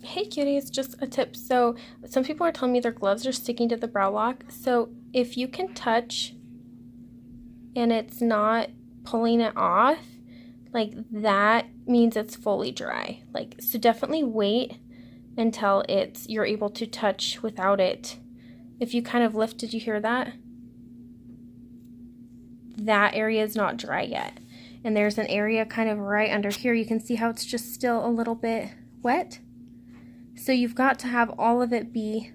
Hey cuties, just a tip. So some people are telling me their gloves are sticking to the brow lock. So if you can touch and it's not pulling it off, like that means it's fully dry. Like, so definitely wait until you're able to touch without it. If you kind of lift, did you hear that? That area is not dry yet. And there's an area kind of right under here. You can see how it's just still a little bit wet. So you've got to have all of it be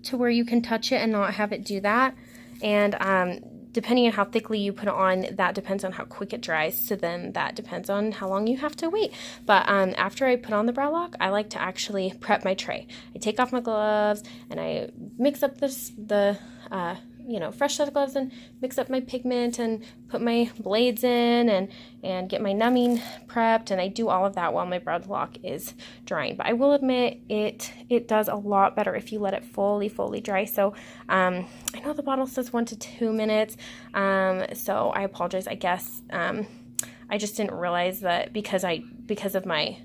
to where you can touch it and not have it do that. And depending on how thickly you put it on, that depends on how quick it dries. So then that depends on how long you have to wait. But after I put on the brow lock, I like to actually prep my tray. I take off my gloves and I mix up the fresh set of gloves and mix up my pigment and put my blades in and get my numbing prepped, and I do all of that while my brow lock is drying. But I will admit it does a lot better if you let it fully dry. So I know the bottle says 1 to 2 minutes, so I apologize. I guess I just didn't realize that because of my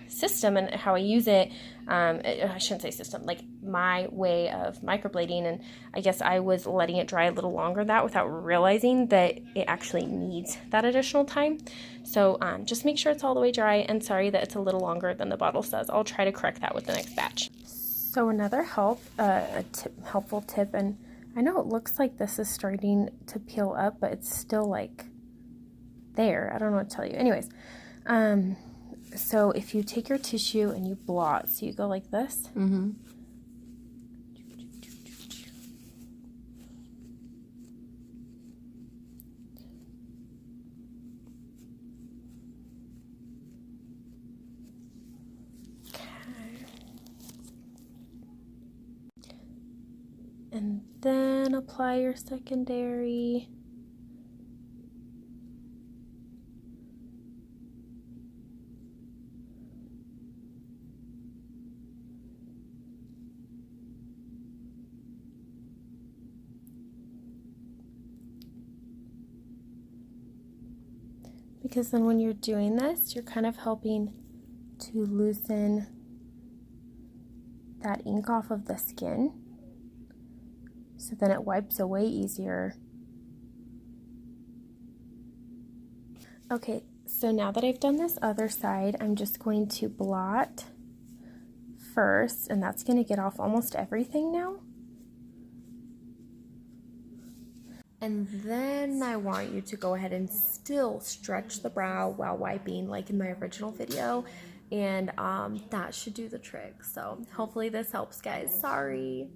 system and how I use it. I shouldn't say system, like my way of microblading, and I guess I was letting it dry a little longer without realizing that it actually needs that additional time. So just make sure it's all the way dry, and sorry that it's a little longer than the bottle says. I'll try to correct that with the next batch. So another helpful tip, and I know it looks like this is starting to peel up, but it's still like there. I don't know what to tell you. Anyways, so if you take your tissue and you blot, so you go like this. Mm-hmm. Okay. And then apply your secondary. Because then when you're doing this, you're kind of helping to loosen that ink off of the skin. So then it wipes away easier. Okay, so now that I've done this other side, I'm just going to blot first, and that's going to get off almost everything now. And then I want you to go ahead and still stretch the brow while wiping, like in my original video, and that should do the trick. So hopefully this helps, guys. Sorry.